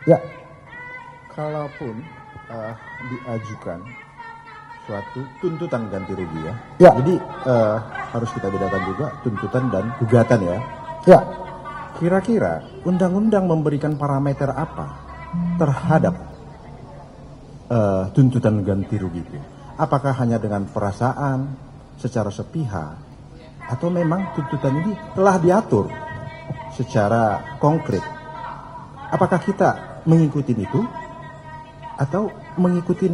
Ya, Kalaupun diajukan suatu tuntutan ganti rugi ya. Ya. Jadi harus kita bedakan juga tuntutan dan gugatan ya. ya, Kira-kira undang-undang memberikan parameter apa terhadap tuntutan ganti rugi itu? Apakah hanya dengan perasaan, secara sepihak, atau memang tuntutan ini telah diatur secara konkret? Apakah kita mengikuti itu atau mengikuti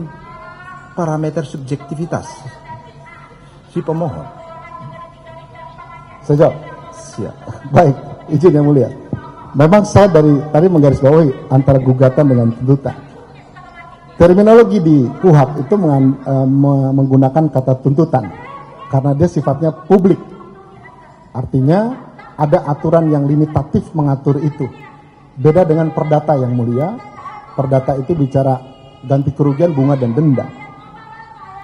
parameter subjektivitas si pemohon? saya jawab. Siap. Baik, izin yang mulia. Memang saya dari tadi menggarisbawahi antara gugatan dengan tuntutan. Terminologi di KUHP itu menggunakan kata tuntutan karena dia sifatnya publik. Artinya ada aturan yang limitatif mengatur itu. Beda dengan perdata yang mulia. Perdata itu bicara ganti kerugian, bunga, dan denda.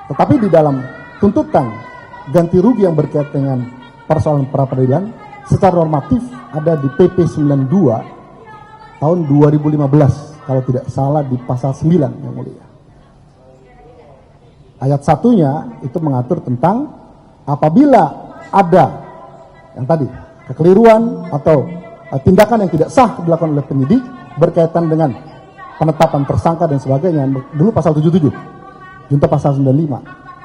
Tetapi di dalam tuntutan ganti rugi yang berkaitan dengan persoalan pra-peradilan secara normatif ada di PP 92 tahun 2015 kalau tidak salah di pasal 9 yang mulia. Ayat satunya itu mengatur tentang apabila ada yang tadi kekeliruan atau tindakan yang tidak sah dilakukan oleh penyidik berkaitan dengan penetapan tersangka dan sebagainya, dulu pasal 77 junto pasal 95,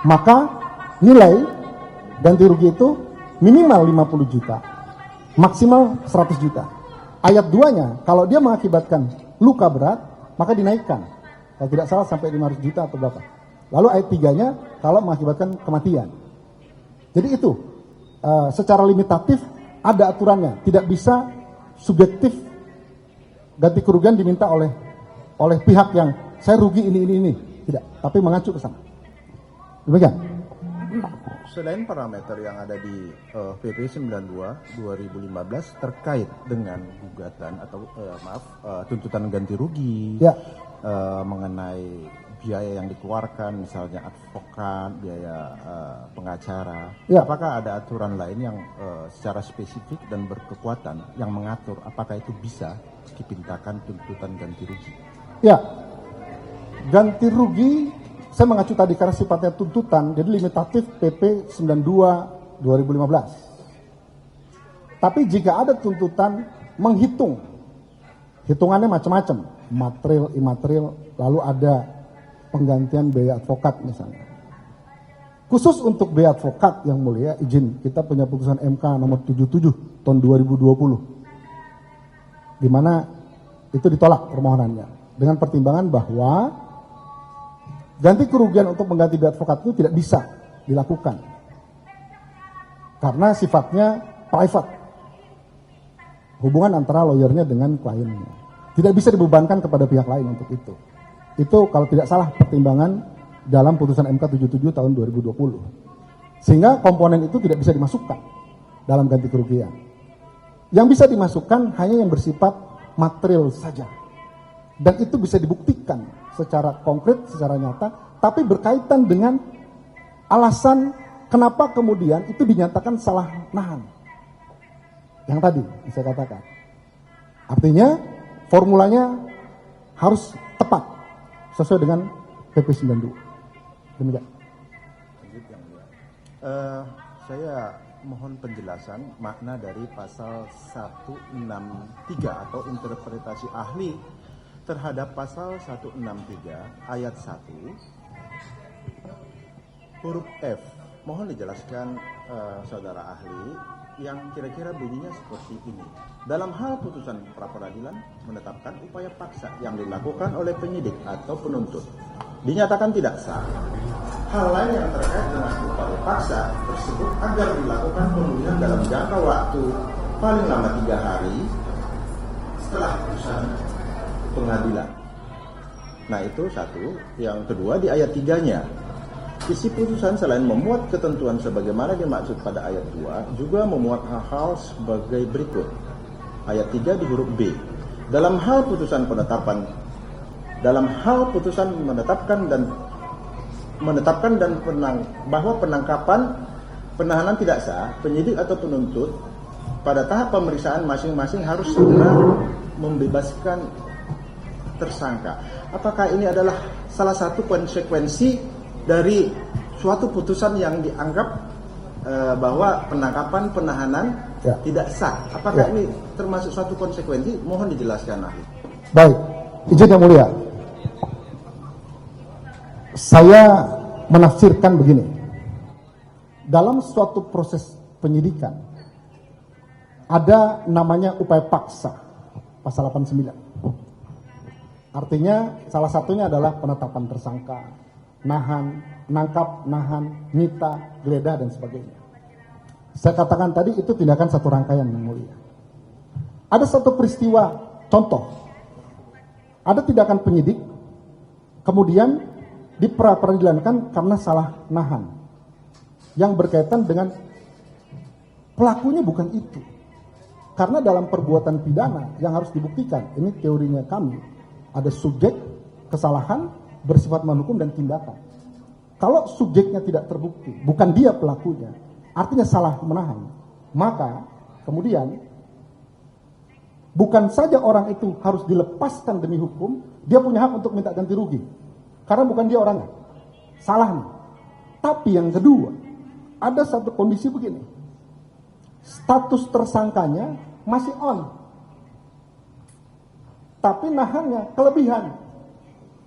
maka nilai ganti rugi itu minimal 50 juta, maksimal 100 juta. Ayat 2-nya, kalau dia mengakibatkan luka berat, maka dinaikkan. Kalau tidak salah sampai 500 juta atau berapa. Lalu ayat 3-nya, kalau mengakibatkan kematian. Jadi itu, secara limitatif ada aturannya. Tidak bisa subjektif ganti kerugian diminta oleh pihak yang saya rugi ini. Tidak, tapi mengacu ke sana. Demikian. Selain parameter yang ada di PP 92 2015 terkait dengan gugatan atau tuntutan ganti rugi, Ya. Mengenai biaya yang dikeluarkan, misalnya advokat, biaya pengacara, Ya. apakah ada aturan lain yang secara spesifik dan berkekuatan yang mengatur apakah itu bisa dipintakan tuntutan ganti rugi? Ya, ganti rugi saya mengacu tadi karena sifatnya tuntutan, jadi limitatif PP 92 2015. Tapi jika ada tuntutan menghitung, hitungannya macam-macam, material, imaterial, lalu ada penggantian biaya advokat misalnya. Khusus untuk biaya advokat yang mulia, izin, kita punya putusan MK nomor 77 tahun 2020, di mana itu ditolak permohonannya dengan pertimbangan bahwa ganti kerugian untuk mengganti biaya advokat itu tidak bisa dilakukan karena sifatnya private, hubungan antara lawyernya dengan kliennya, tidak bisa dibebankan kepada pihak lain untuk itu. Itu kalau tidak salah pertimbangan dalam putusan MK 77 tahun 2020, sehingga komponen itu tidak bisa dimasukkan dalam ganti kerugian. Yang bisa dimasukkan hanya yang bersifat material saja, dan itu bisa dibuktikan secara konkret, secara nyata, tapi berkaitan dengan alasan kenapa kemudian itu dinyatakan salah nahan. Yang tadi saya katakan. Artinya formulanya harus tepat sesuai dengan PP 92. Demikian. Saya mohon penjelasan makna dari pasal 163 atau interpretasi ahli terhadap pasal 163 ayat 1 huruf F. Mohon dijelaskan saudara ahli yang kira-kira bunyinya seperti ini. Dalam hal putusan pra-peradilan menetapkan upaya paksa yang dilakukan oleh penyidik atau penuntut dinyatakan tidak sah. Hal lain yang terkait dengan upaya paksa tersebut agar dilakukan pemulihan dalam jangka waktu paling lama 3 hari setelah putusan pengadilan. Nah itu satu. Yang kedua di ayat 3-nya, isi putusan selain memuat ketentuan sebagaimana dimaksud pada ayat 2 juga memuat hal-hal sebagai berikut. Ayat 3 di huruf B, dalam hal putusan menetapkan bahwa penahanan tidak sah, penyidik atau penuntut pada tahap pemeriksaan masing-masing harus segera membebaskan tersangka. Apakah ini adalah salah satu konsekuensi dari suatu putusan yang dianggap bahwa penangkapan penahanan tidak sah? Apakah ini termasuk suatu konsekuensi? Mohon dijelaskan, ahli. Baik, izin yang mulia. Saya menafsirkan begini. Dalam suatu proses penyidikan ada namanya upaya paksa, pasal 89. Artinya salah satunya adalah penetapan tersangka, nahan, nangkap, nahan, nyita, geledah, dan sebagainya. Saya katakan tadi itu tindakan satu rangkaian yang mulia. Ada satu peristiwa, contoh, ada tindakan penyidik, kemudian diperadilankan karena salah nahan, yang berkaitan dengan pelakunya bukan itu. Karena dalam perbuatan pidana yang harus dibuktikan, ini teorinya kami, ada subjek, kesalahan, bersifat menghukum, dan tindakan. Kalau subjeknya tidak terbukti, bukan dia pelakunya, artinya salah menahan, maka kemudian bukan saja orang itu harus dilepaskan demi hukum, dia punya hak untuk minta ganti rugi. Karena bukan dia orangnya, salahnya. Tapi yang kedua, ada satu kondisi begini, status tersangkanya masih on, tapi nahannya kelebihan,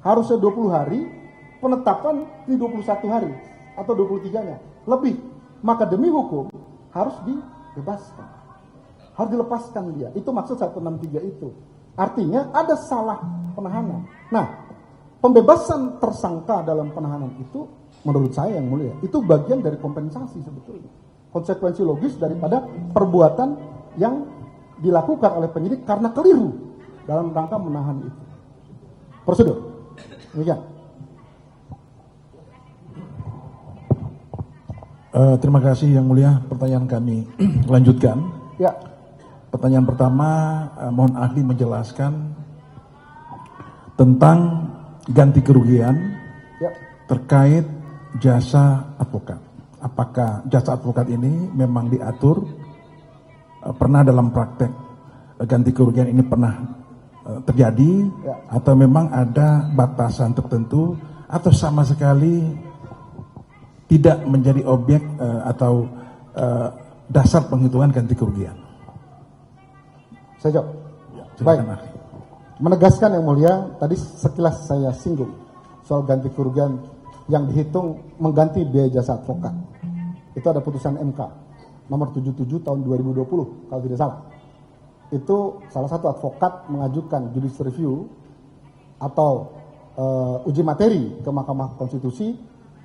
harusnya 20 hari, penetapan di 21 hari atau 23-nya lebih, maka demi hukum harus dibebaskan, harus dilepaskan dia. Itu maksud 163 itu. Artinya ada salah penahanan. Nah, pembebasan tersangka dalam penahanan itu menurut saya yang mulia, itu bagian dari kompensasi sebetulnya. Konsekuensi logis daripada perbuatan yang dilakukan oleh penyidik karena keliru dalam rangka menahan itu. Prosedur. Demikian. Terima kasih yang mulia. Pertanyaan kami lanjutkan. Ya. Pertanyaan pertama, mohon ahli menjelaskan tentang ganti kerugian terkait jasa advokat. Apakah jasa advokat ini memang diatur, pernah dalam praktek ganti kerugian ini pernah terjadi, atau memang ada batasan tertentu, atau sama sekali tidak menjadi objek atau dasar penghitungan ganti kerugian? Saya jawab. Ya, baik. Menegaskan yang mulia, tadi sekilas saya singgung soal ganti kerugian yang dihitung mengganti biaya jasa advokat. Itu ada putusan MK nomor 77 tahun 2020 kalau tidak salah. Itu salah satu advokat mengajukan judicial review atau uji materi ke Mahkamah Konstitusi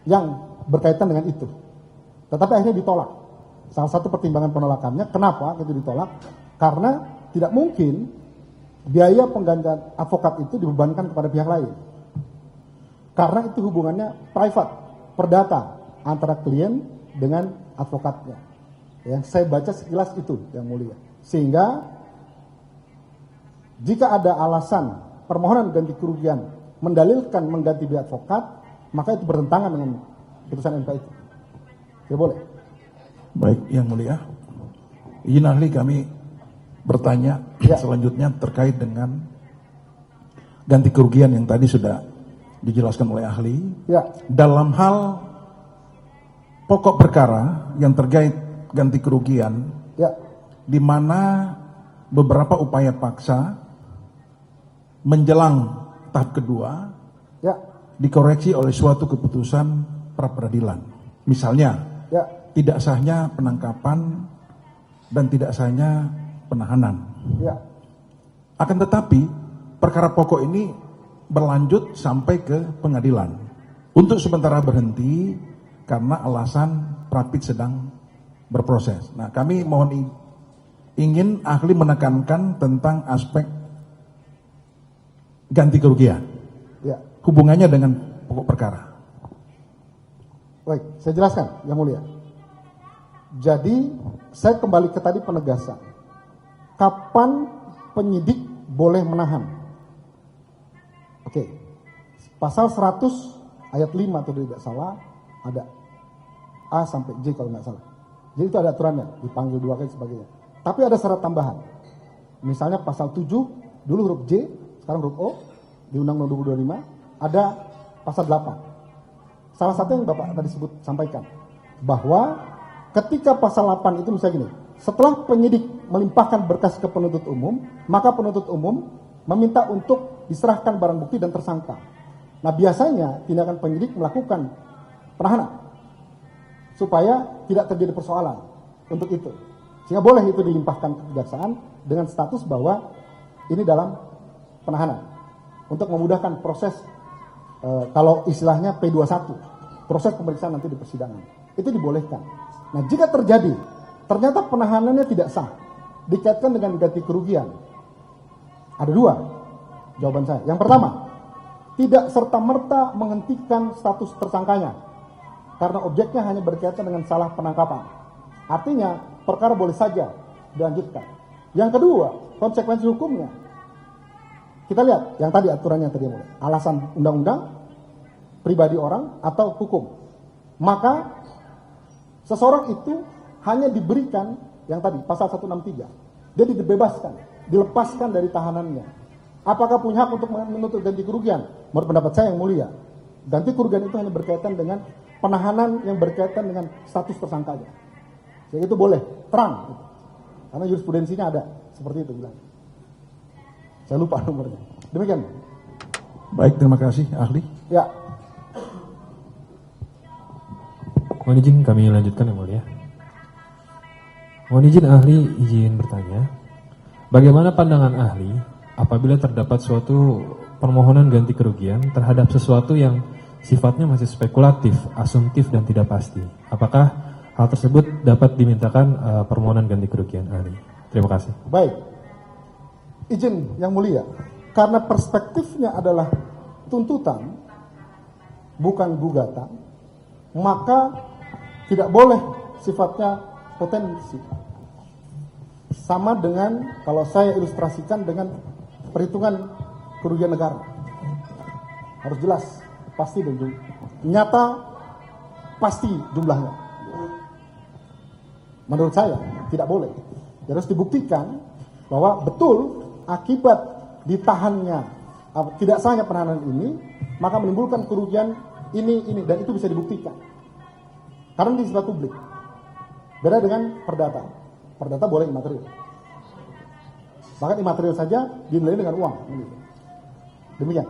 yang berkaitan dengan itu. Tetapi akhirnya ditolak. Salah satu pertimbangan penolakannya, kenapa itu ditolak? Karena tidak mungkin biaya penggantian advokat itu dibebankan kepada pihak lain. Karena itu hubungannya private, perdata antara klien dengan advokatnya. Ya, saya baca sekilas itu yang mulia. Sehingga jika ada alasan permohonan ganti kerugian mendalilkan mengganti biaya advokat, maka itu bertentangan dengan putusan MK itu. Ya boleh. Baik, yang mulia. Izin ahli kami bertanya selanjutnya terkait dengan ganti kerugian yang tadi sudah dijelaskan oleh ahli. Ya. Dalam hal pokok perkara yang terkait ganti kerugian, di mana beberapa upaya paksa menjelang tahap kedua dikoreksi oleh suatu keputusan pra peradilan. Misalnya, tidak sahnya penangkapan dan tidak sahnya penahanan. Akan tetapi perkara pokok ini berlanjut sampai ke pengadilan. Untuk sementara berhenti karena alasan Prapit sedang berproses. Nah, kami mohon ingin ahli menekankan tentang aspek ganti kerugian. Hubungannya dengan pokok perkara. Baik, saya jelaskan yang mulia. Jadi, saya kembali ke tadi penegasan. Kapan penyidik boleh menahan? Oke. Pasal 100 ayat 5 atau tidak salah ada A sampai J kalau nggak salah. Jadi itu ada aturannya, dipanggil 2 kali sebagainya. Tapi ada syarat tambahan. Misalnya pasal 7 dulu huruf J, sekarang huruf O, di Undang-Undang 2025 ada pasal 8. Salah satu yang Bapak tadi sampaikan, bahwa ketika pasal 8 itu misalnya gini, setelah penyidik melimpahkan berkas ke penuntut umum, maka penuntut umum meminta untuk diserahkan barang bukti dan tersangka. Nah, biasanya tindakan penyidik melakukan penahanan supaya tidak terjadi persoalan untuk itu. Sehingga boleh itu dilimpahkan ke kejaksaan dengan status bahwa ini dalam penahanan untuk memudahkan proses kalau istilahnya P21, proses pemeriksaan nanti di persidangan. Itu dibolehkan. Nah, jika terjadi ternyata penahanannya tidak sah, dikaitkan dengan ganti kerugian, ada dua jawaban saya. Yang pertama, tidak serta-merta menghentikan status tersangkanya karena objeknya hanya berkaitan dengan salah penangkapan. Artinya perkara boleh saja dilanjutkan. Yang kedua, konsekuensi hukumnya. Kita lihat yang tadi aturannya tadi mulai. Alasan undang-undang, pribadi orang atau hukum. Maka seseorang itu hanya diberikan yang tadi pasal 163. Dia dibebaskan, dilepaskan dari tahanannya. Apakah punya hak untuk menuntut ganti kerugian? Menurut pendapat saya yang mulia, ganti kerugian itu hanya berkaitan dengan penahanan yang berkaitan dengan status tersangkanya. Jadi itu boleh, terang. Karena jurisprudensinya ada, seperti itu bilang. Saya lupa nomornya. Demikian. Baik, terima kasih ahli. Ya. Mohon izin kami lanjutkan yang mulia. Mohon izin ahli izin bertanya. Bagaimana pandangan ahli apabila terdapat suatu permohonan ganti kerugian terhadap sesuatu yang sifatnya masih spekulatif, asumtif dan tidak pasti? Apakah hal tersebut dapat dimintakan permohonan ganti kerugian ahli? Terima kasih. Baik. Izin yang mulia, karena perspektifnya adalah tuntutan, bukan gugatan, maka tidak boleh sifatnya potensi. Sama dengan kalau saya ilustrasikan dengan perhitungan kerugian negara. Harus jelas, pasti dan nyata, pasti jumlahnya. Menurut saya tidak boleh. Harus dibuktikan bahwa betul akibat ditahannya tidak sahnya penahanan ini, maka menimbulkan kerugian ini dan itu bisa dibuktikan. Karena ini sifat publik. Beda dengan perdata. Perdata boleh imaterial. Bahkan imaterial saja dinilai dengan uang. Demikian.